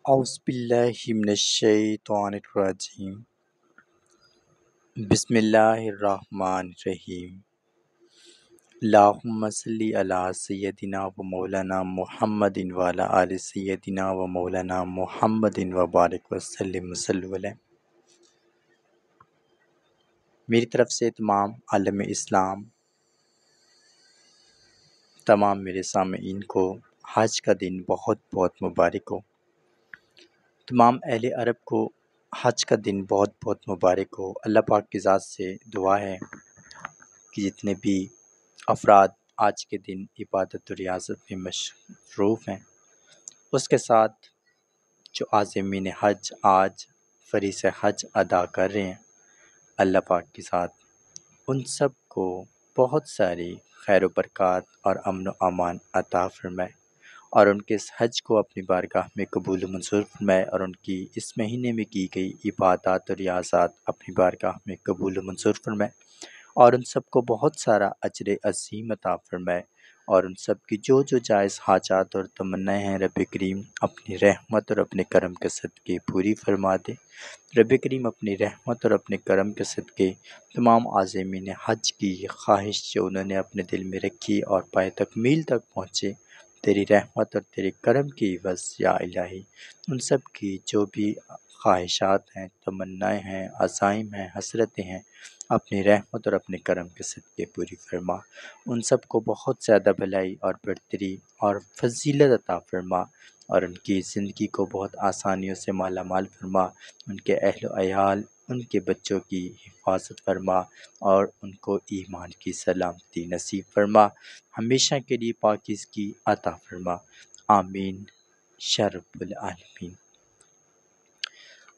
اعوذ باللہ من الشیطان الرجیم بسم اللہ الرحمن الرحیم اللہم صلی علی سیدنا و مولانا محمد وعلی آل سیدنا و مولانا محمد وبارک وسلم صلی علیہ۔ میری طرف سے تمام عالم اسلام، تمام میرے سامعین کو حج کا دن بہت بہت مبارک ہو۔ تمام اہل عرب کو حج کا دن بہت بہت مبارک ہو۔ اللہ پاک کی ذات سے دعا ہے کہ جتنے بھی افراد آج کے دن عبادت و ریاضت میں مصروف ہیں، اس کے ساتھ جو عازمین حج آج فریضہ حج ادا کر رہے ہیں، اللہ پاک کی ذات ان سب کو بہت ساری خیر و برکات اور امن و امان عطا فرمائے، اور ان کے اس حج کو اپنی بارگاہ میں قبول و منظور فرمائے، اور ان کی اس مہینے میں کی گئی عبادات و ریاضات اپنی بارگاہ میں قبول و منظور فرمائے، اور ان سب کو بہت سارا اجر عظیم عطا فرمائے، اور ان سب کی جو جو جائز حاجات اور تمنائیں ہیں رب کریم اپنی رحمت اور اپنے کرم کے صدقے پوری فرما دے۔ رب کریم اپنی رحمت اور اپنے کرم کے صدقے تمام عازمین حج کی یہ خواہش جو انہوں نے اپنے دل میں رکھی اور پائے تکمیل تک پہنچے، تیری رحمت اور تیرے کرم کی عوض یا الہی ان سب کی جو بھی خواہشات ہیں، تمنائیں ہیں، عزائم ہیں، حسرتیں ہیں، اپنی رحمت اور اپنے کرم کے صدقے پوری فرما۔ ان سب کو بہت زیادہ بھلائی اور برتری اور فضیلت عطا فرما، اور ان کی زندگی کو بہت آسانیوں سے مالا مال فرما، ان کے اہل و عیال، ان کے بچوں کی حفاظت فرما، اور ان کو ایمان کی سلامتی نصیب فرما، ہمیشہ کے لیے پاکیزگی عطا فرما، آمین یا رب العالمین۔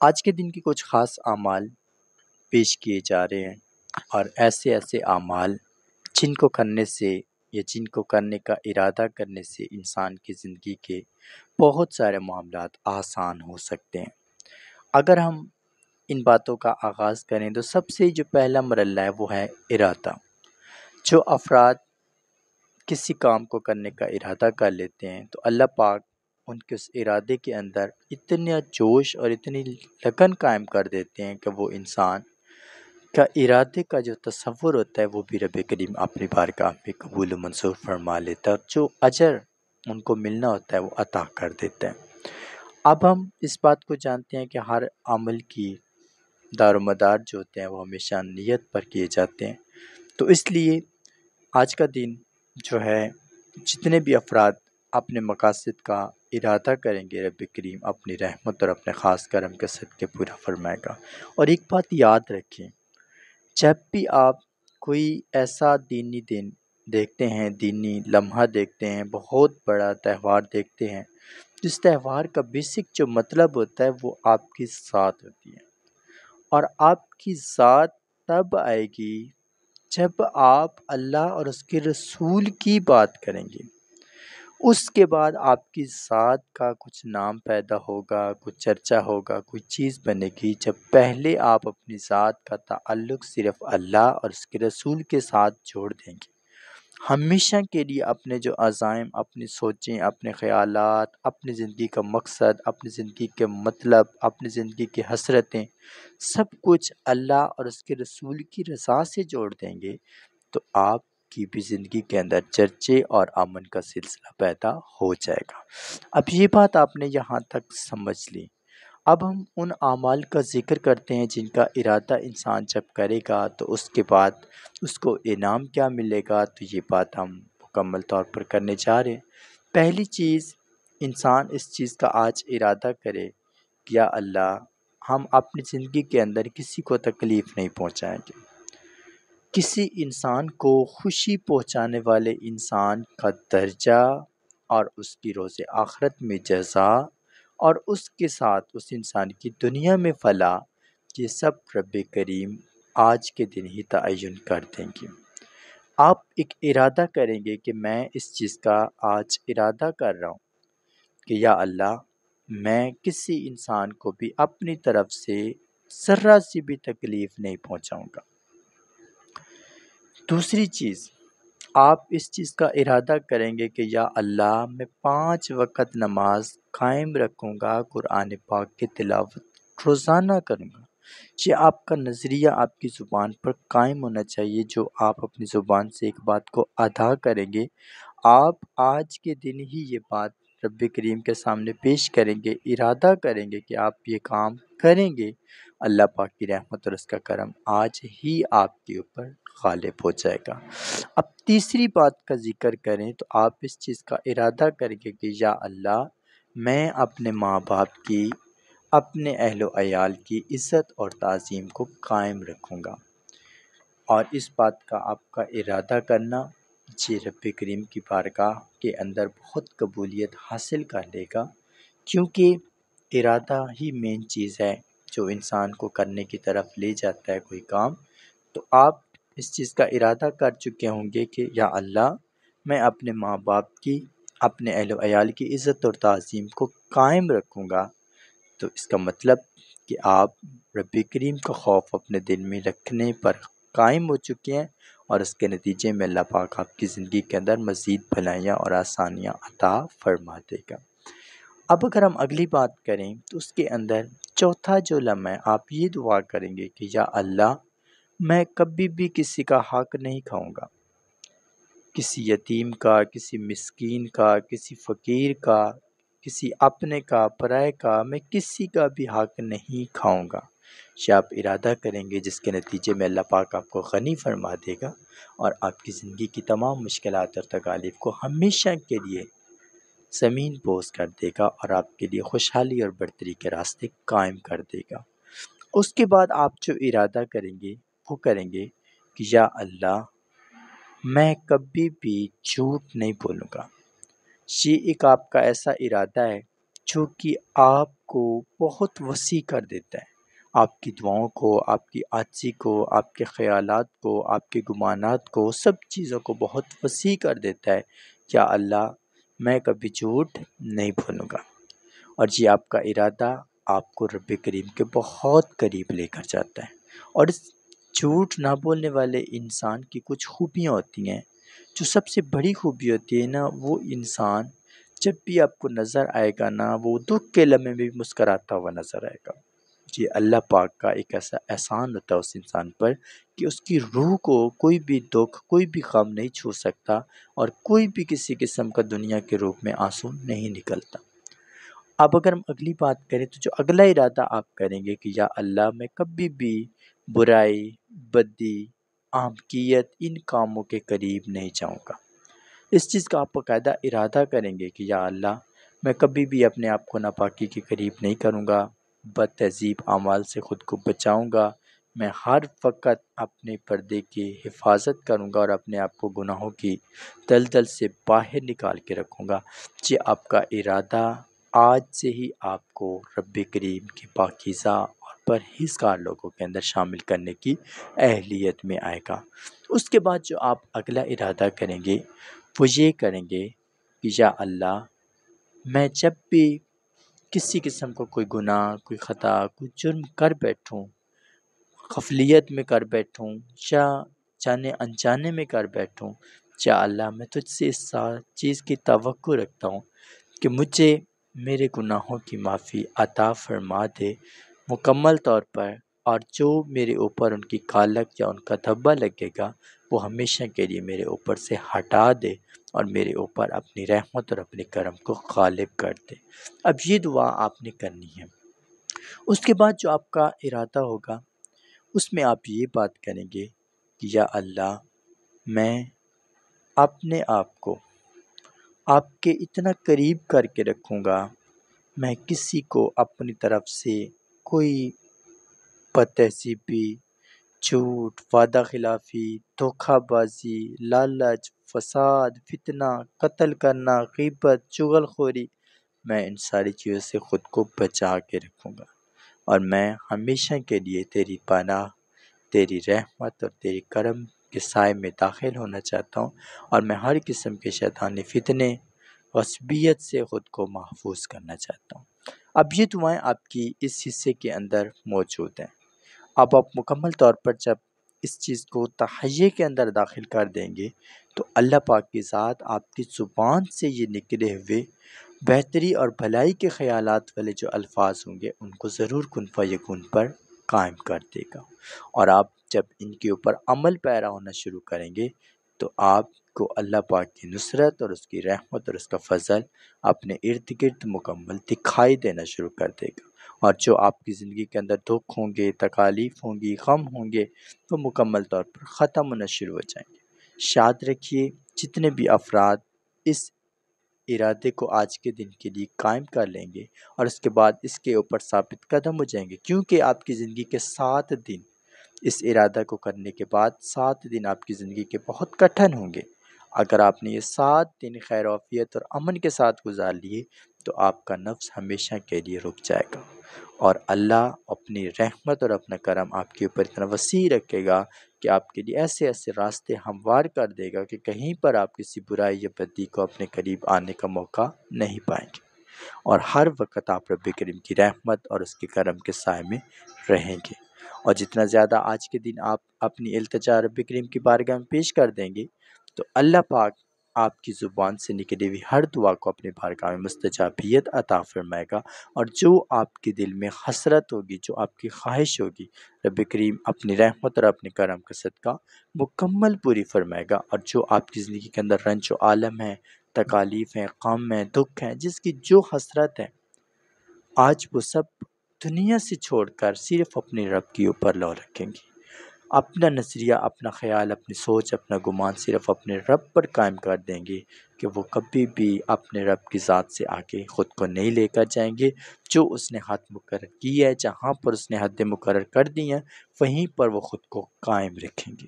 آج کے دن کے کچھ خاص اعمال پیش کیے جا رہے ہیں، اور ایسے اعمال جن کو کرنے سے یا جن کو کرنے کا ارادہ کرنے سے انسان کی زندگی کے بہت سارے معاملات آسان ہو سکتے ہیں۔ اگر ہم ان باتوں کا آغاز کریں تو سب سے جو پہلا مرحلہ ہے وہ ہے ارادہ۔ جو افراد کسی کام کو کرنے کا ارادہ کر لیتے ہیں تو اللہ پاک ان کے اس ارادے کے اندر اتنا جوش اور اتنی لگن قائم کر دیتے ہیں کہ وہ انسان کا ارادے کا جو تصور ہوتا ہے وہ بھی رب کریم اپنی بارگاہ میں قبول و منظور فرما لیتا ہے، اور جو اجر ان کو ملنا ہوتا ہے وہ عطا کر دیتا ہے۔ اب ہم اس بات کو جانتے ہیں کہ ہر عمل کی دار و مدار جو ہوتے ہیں وہ ہمیشہ نیت پر کیے جاتے ہیں، تو اس لیے آج کا دن جو ہے جتنے بھی افراد اپنے مقاصد کا ارادہ کریں گے رب کریم اپنی رحمت اور اپنے خاص کرم کے صدقے پورا فرمائے گا۔ اور ایک بات یاد رکھیں، جب بھی آپ کوئی ایسا دینی دن دیکھتے ہیں، دینی لمحہ دیکھتے ہیں، بہت بڑا تہوار دیکھتے ہیں، جس تہوار کا بیسک جو مطلب ہوتا ہے وہ آپ کی ذات ہوتی ہے، اور آپ کی ذات تب آئے گی جب آپ اللہ اور اس کے رسول کی بات کریں گے۔ اس کے بعد آپ کی ذات کا کچھ نام پیدا ہوگا، کچھ چرچا ہوگا، کوئی چیز بنے گی، جب پہلے آپ اپنی ذات کا تعلق صرف اللہ اور اس کے رسول کے ساتھ جوڑ دیں گے۔ ہمیشہ کے لیے اپنے جو عزائم، اپنی سوچیں، اپنے خیالات، اپنی زندگی کا مقصد، اپنی زندگی کے مطلب، اپنی زندگی کی حسرتیں، سب کچھ اللہ اور اس کے رسول کی رضا سے جوڑ دیں گے، تو آپ کی بھی زندگی کے اندر چرچے اور امن کا سلسلہ پیدا ہو جائے گا۔ اب یہ بات آپ نے یہاں تک سمجھ لی۔ اب ہم ان اعمال کا ذکر کرتے ہیں جن کا ارادہ انسان جب کرے گا تو اس کے بعد اس کو انعام کیا ملے گا، تو یہ بات ہم مکمل طور پر کرنے جا رہے ہیں۔ پہلی چیز، انسان اس چیز کا آج ارادہ کرے کہ یا اللہ ہم اپنی زندگی کے اندر کسی کو تکلیف نہیں پہنچائیں گے، کسی انسان کو خوشی پہنچانے والے انسان کا درجہ اور اس کی روز آخرت میں جزا اور اس کے ساتھ اس انسان کی دنیا میں فلاح، یہ سب رب کریم آج کے دن ہی تعین کر دیں گے۔ آپ ایک ارادہ کریں گے کہ میں اس چیز کا آج ارادہ کر رہا ہوں کہ یا اللہ میں کسی انسان کو بھی اپنی طرف سے ذرہ سی بھی تکلیف نہیں پہنچاؤں گا۔ دوسری چیز، آپ اس چیز کا ارادہ کریں گے کہ یا اللہ میں 5 وقت نماز قائم رکھوں گا، قرآن پاک کی تلاوت روزانہ کروں گا۔ یہ آپ کا نظریہ آپ کی زبان پر قائم ہونا چاہیے۔ جو آپ اپنی زبان سے ایک بات کو ادا کریں گے، آپ آج کے دن ہی یہ بات رب کریم کے سامنے پیش کریں گے، ارادہ کریں گے کہ آپ یہ کام کریں گے، اللہ پاک کی رحمت اور اس کا کرم آج ہی آپ کے اوپر غالب ہو جائے گا۔ اب تیسری بات کا ذکر کریں تو آپ اس چیز کا ارادہ کریں گے کہ یا اللہ میں اپنے ماں باپ کی، اپنے اہل و عیال کی عزت اور تعظیم کو قائم رکھوں گا، اور اس بات کا آپ کا ارادہ کرنا جی رب کریم کی بارگاہ کے اندر بہت قبولیت حاصل کر لے گا، کیونکہ ارادہ ہی مین چیز ہے جو انسان کو کرنے کی طرف لے جاتا ہے کوئی کام۔ تو آپ اس چیز کا ارادہ کر چکے ہوں گے کہ یا اللہ میں اپنے ماں باپ کی، اپنے اہل و عیال کی عزت اور تعظیم کو قائم رکھوں گا۔ تو اس کا مطلب کہ آپ رب کریم کا خوف اپنے دل میں رکھنے پر قائم ہو چکے ہیں، اور اس کے نتیجے میں اللہ پاک آپ کی زندگی کے اندر مزید بھلائیاں اور آسانیاں عطا فرما دے گا۔ اب اگر ہم اگلی بات کریں تو اس کے اندر چوتھا جو لمحہ آپ یہ دعا کریں گے کہ یا اللہ میں کبھی بھی کسی کا حق نہیں کھاؤں گا، کسی یتیم کا، کسی مسکین کا، کسی فقیر کا، کسی اپنے کا، پرائے کا، میں کسی کا بھی حق نہیں کھاؤں گا۔ یہ آپ ارادہ کریں گے، جس کے نتیجے میں اللہ پاک آپ کو غنی فرما دے گا، اور آپ کی زندگی کی تمام مشکلات اور تکالیف کو ہمیشہ کے لیے زمین بوس کر دے گا، اور آپ کے لیے خوشحالی اور برتری کے راستے قائم کر دے گا۔ اس کے بعد آپ جو ارادہ کریں گے وہ کریں گے کہ یا اللہ میں کبھی بھی جھوٹ نہیں بولوں گا۔ یہ ایک آپ کا ایسا ارادہ ہے جو کہ آپ کو بہت وسیع کر دیتا ہے، آپ کی دعاؤں کو، آپ کی عاجزی کو، آپ کے خیالات کو، آپ کے گمانات کو، سب چیزوں کو بہت وسیع کر دیتا ہے۔ یا اللہ میں کبھی جھوٹ نہیں بولوں گا، اور یہ آپ کا ارادہ آپ کو رب کریم کے بہت قریب لے کر جاتا ہے۔ اور اس جھوٹ نہ بولنے والے انسان کی کچھ خوبیاں ہوتی ہیں، جو سب سے بڑی خوبی ہوتی ہے نا، وہ انسان جب بھی آپ کو نظر آئے گا نا، وہ دکھ کے لمحے میں بھی مسکراتا ہوا نظر آئے گا۔ یہ اللہ پاک کا ایک ایسا احسان ہوتا ہے اس انسان پر کہ اس کی روح کو کوئی بھی دکھ، کوئی بھی غم نہیں چھو سکتا، اور کوئی بھی کسی قسم کا دنیا کے روپ میں آنسو نہیں نکلتا۔ اب اگر ہم اگلی بات کریں تو جو اگلا ارادہ آپ کریں گے کہ یا اللہ میں کبھی بھی برائی، بدی، آمکیت، ان کاموں کے قریب نہیں جاؤں گا۔ اس چیز کا آپ باقاعدہ ارادہ کریں گے کہ یا اللہ میں کبھی بھی اپنے آپ کو ناپاکی کے قریب نہیں کروں گا، بد تہذیب اعمال سے خود کو بچاؤں گا، میں ہر وقت اپنے پردے کی حفاظت کروں گا، اور اپنے آپ کو گناہوں کی دلدل سے باہر نکال کے رکھوں گا۔ یہ آپ کا ارادہ آج سے ہی آپ کو رب کریم کی پاکیزہ اور پرہیزگار لوگوں کے اندر شامل کرنے کی اہلیت میں آئے گا۔ اس کے بعد جو آپ اگلا ارادہ کریں گے وہ یہ کریں گے کہ یا اللہ میں جب بھی کسی قسم کو کوئی گناہ، کوئی خطا، کوئی جرم کر بیٹھوں، غفلیت میں کر بیٹھوں، یا جانے انجانے میں کر بیٹھوں، یا اللہ میں تجھ سے اس چیز کی توقع رکھتا ہوں کہ مجھے میرے گناہوں کی معافی عطا فرما دے مکمل طور پر، اور جو میرے اوپر ان کی کالک یا ان کا دھبا لگے گا وہ ہمیشہ کے لیے میرے اوپر سے ہٹا دے، اور میرے اوپر اپنی رحمت اور اپنے کرم کو غالب کر دے۔ اب یہ دعا آپ نے کرنی ہے۔ اس کے بعد جو آپ کا ارادہ ہوگا اس میں آپ یہ بات کریں گے کہ یا اللہ میں اپنے آپ کو آپ کے اتنا قریب کر کے رکھوں گا، میں کسی کو اپنی طرف سے کوئی بد تہذیبی، جھوٹ، وعدہ خلافی، دھوکہ بازی، لالچ، فساد، فتنہ، قتل کرنا، غیبت، چغل خوری، میں ان ساری چیزوں سے خود کو بچا کے رکھوں گا، اور میں ہمیشہ کے لیے تیری پناہ، تیری رحمت اور تیری کرم کے سائے میں داخل ہونا چاہتا ہوں، اور میں ہر قسم کے شیطانی فتنے، غصبیت سے خود کو محفوظ کرنا چاہتا ہوں۔ اب یہ دعائیں آپ کی اس حصے کے اندر موجود ہیں۔ اب آپ مکمل طور پر جب اس چیز کو تہیے کے اندر داخل کر دیں گے تو اللہ پاک کی ذات آپ کی زبان سے یہ نکلے ہوئے بہتری اور بھلائی کے خیالات والے جو الفاظ ہوں گے ان کو ضرور کن فیکون پر قائم کر دے گا، اور آپ جب ان کے اوپر عمل پیرا ہونا شروع کریں گے تو آپ کو اللہ پاک کی نصرت اور اس کی رحمت اور اس کا فضل اپنے ارد گرد مکمل دکھائی دینا شروع کر دے گا، اور جو آپ کی زندگی کے اندر دکھ ہوں گے، تکالیف ہوں گی، غم ہوں گے، تو مکمل طور پر ختم ہونا شروع ہو جائیں گے۔ یاد رکھیے، جتنے بھی افراد اس ارادے کو آج کے دن کے لیے قائم کر لیں گے اور اس کے بعد اس کے اوپر ثابت قدم ہو جائیں گے، کیونکہ آپ کی زندگی کے 7 دن اس ارادہ کو کرنے کے بعد 7 دن آپ کی زندگی کے بہت کٹھن ہوں گے۔ اگر آپ نے یہ 7 دن خیر و عافیت اور امن کے ساتھ گزار لیے تو آپ کا نفس ہمیشہ کے لیے رک جائے گا، اور اللہ اپنی رحمت اور اپنا کرم آپ کے اوپر اتنا وسیع رکھے گا کہ آپ کے لیے ایسے ایسے راستے ہموار کر دے گا کہ کہیں پر آپ کسی برائی یا بدی کو اپنے قریب آنے کا موقع نہیں پائیں گے، اور ہر وقت آپ رب کریم کی رحمت اور اس کے کرم کے سائے میں رہیں گے۔ اور جتنا زیادہ آج کے دن آپ اپنی التجا رب کریم کی بارگاہ میں پیش کر دیں گے تو اللہ پاک آپ کی زبان سے نکلی ہوئی ہر دعا کو اپنے بارگاہ میں مستجابیت عطا فرمائے گا، اور جو آپ کے دل میں حسرت ہوگی، جو آپ کی خواہش ہوگی، رب کریم اپنی رحمت اور اپنے کرم کا صدقہ مکمل پوری فرمائے گا، اور جو آپ کی زندگی کے اندر رنج و عالم ہے، تکالیف ہیں، غم ہیں، دکھ ہیں، جس کی جو حسرت ہے، آج وہ سب دنیا سے چھوڑ کر صرف اپنے رب کے اوپر لو رکھیں گے، اپنا نظریہ، اپنا خیال، اپنی سوچ، اپنا گمان صرف اپنے رب پر قائم کر دیں گے کہ وہ کبھی بھی اپنے رب کی ذات سے آگے خود کو نہیں لے کر جائیں گے۔ جو اس نے حد مقرر کی ہے، جہاں پر اس نے حد مقرر کر دی ہیں، وہیں پر وہ خود کو قائم رکھیں گے،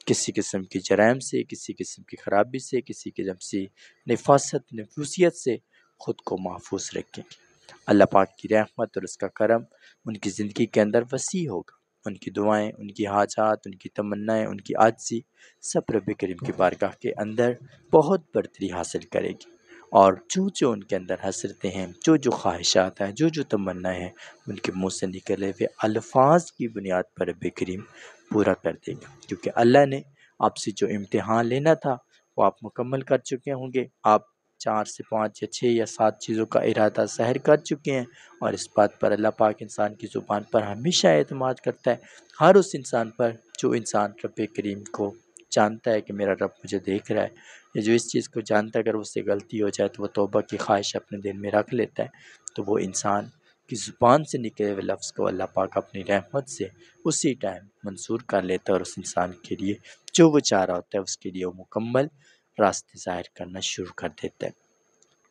کسی قسم کی جرائم سے، کسی قسم کی خرابی سے، کسی قسم سے نفاست، نفوسیت سے خود کو محفوظ رکھیں گے۔ اللہ پاک کی رحمت اور اس کا کرم ان کی زندگی کے اندر وسیع ہوگا، ان کی دعائیں، ان کی حاجات، ان کی تمنائیں، ان کی عاجزی سب رب کریم کی بارگاہ کے اندر بہت برتری حاصل کرے گی، اور جو ان کے اندر حسرتیں ہیں، جو خواہشات ہیں، جو تمنائیں ہیں، ان کے منہ سے نکلے ہوئے الفاظ کی بنیاد پر رب کریم پورا کر دے گا، کیونکہ اللہ نے آپ سے جو امتحان لینا تھا وہ آپ مکمل کر چکے ہوں گے۔ آپ 4 سے 5 یا 6 یا 7 چیزوں کا ارادہ ظاہر کر چکے ہیں، اور اس بات پر اللہ پاک انسان کی زبان پر ہمیشہ اعتماد کرتا ہے، ہر اس انسان پر جو انسان رب کریم کو جانتا ہے کہ میرا رب مجھے دیکھ رہا ہے، یا جو اس چیز کو جانتا ہے اگر اس سے غلطی ہو جائے تو وہ توبہ کی خواہش اپنے دل میں رکھ لیتا ہے، تو وہ انسان کی زبان سے نکلے ہوئے لفظ کو اللہ پاک اپنی رحمت سے اسی ٹائم منظور کر لیتا ہے، اور اس انسان کے لیے جو وہ چاہ رہا ہوتا ہے اس کے لیے وہ مکمل راستے ظاہر کرنا شروع کر دیتا ہے۔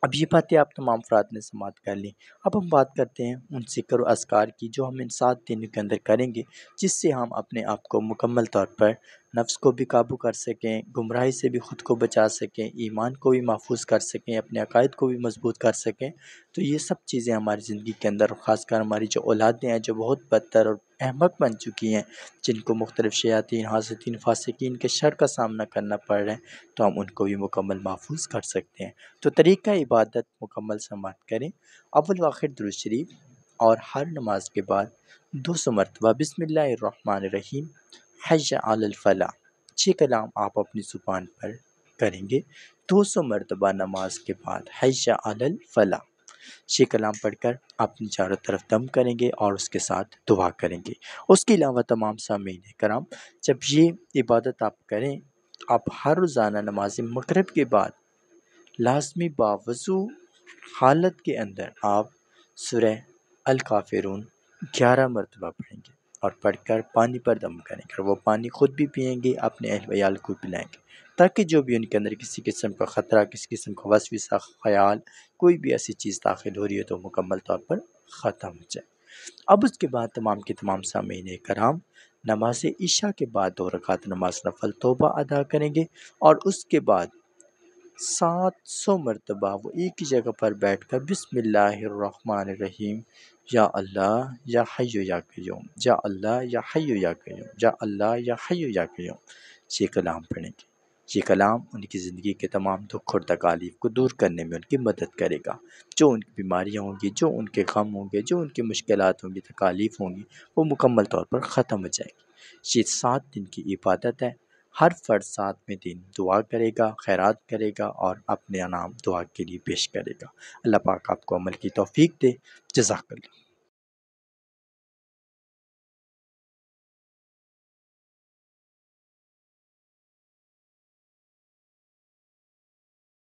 اب یہ باتیں آپ تمام افراد نے سماعت کر لیں، اب ہم بات کرتے ہیں ان ذکر و اذکار کی جو ہم ان 7 دنوں کے اندر کریں گے، جس سے ہم اپنے آپ کو مکمل طور پر نفس کو بھی قابو کر سکیں، گمراہی سے بھی خود کو بچا سکیں، ایمان کو بھی محفوظ کر سکیں، اپنے عقائد کو بھی مضبوط کر سکیں۔ تو یہ سب چیزیں ہماری زندگی کے اندر، خاص کر ہماری جو اولادیں ہیں جو بہت بدتر اور احمق بن چکی ہیں، جن کو مختلف شیاطین، حاسدین، فاسقین کے شر کا سامنا کرنا پڑ رہا ہے، تو ہم ان کو بھی مکمل محفوظ کر سکتے ہیں۔ تو طریقہ عبادت مکمل سماعت کریں، اول و آخر درود شریف، اور ہر نماز کے بعد 200 مرتبہ بسم اللہ الرحمن الرحیم حی علی الفلاح، یہ کلام آپ اپنی زبان پر کریں گے 200 مرتبہ نماز کے بعد، حی علی الفلاح، یہ کلام پڑھ کر اپنی چاروں طرف دم کریں گے اور اس کے ساتھ دعا کریں گے۔ اس کے علاوہ تمام سامعین کرام، جب یہ عبادت آپ کریں، آپ ہر روزانہ نماز مغرب کے بعد لازمی باوضو حالت کے اندر آپ سورہ الکافرون 11 مرتبہ پڑھیں گے، اور پڑھ کر پانی پر دم کریں گے، اور وہ پانی خود بھی پئیں گے، اپنے اہل ویال کو پلائیں گے، تاکہ جو بھی ان کے اندر کسی قسم کا خطرہ، کسی قسم کا وسوسہ خیال، کوئی بھی ایسی چیز داخل ہو رہی ہے تو مکمل طور پر ختم ہو جائے۔ اب اس کے بعد تمام کے تمام سامعین کرام نماز عشاء کے بعد 2 رکعت نماز نفل توبہ ادا کریں گے، اور اس کے بعد 700 مرتبہ وہ ایک ہی جگہ پر بیٹھ کر بسم اللہ الرحمن الرحیم یا اللہ یا حی یا قیوم، یا اللہ یا حی یا قیوم، یا اللہ یا حی یا قیوم، یہ کلام پڑھیں گے۔ یہ کلام ان کی زندگی کے تمام دکھ اور تکالیف کو دور کرنے میں ان کی مدد کرے گا، جو ان کی بیماریاں ہوں گی، جو ان کے غم ہوں گے، جو ان کی مشکلات ہوں گی، تکالیف ہوں گی، وہ مکمل طور پر ختم ہو جائے گی۔ یہ 7 دن کی عبادت ہے، ہر فرد ساتھ میں دن دعا کرے گا، خیرات کرے گا اور اپنے انعام دعا کے لیے پیش کرے گا۔ اللہ پاک آپ کو عمل کی توفیق دے۔ جزاک اللہ۔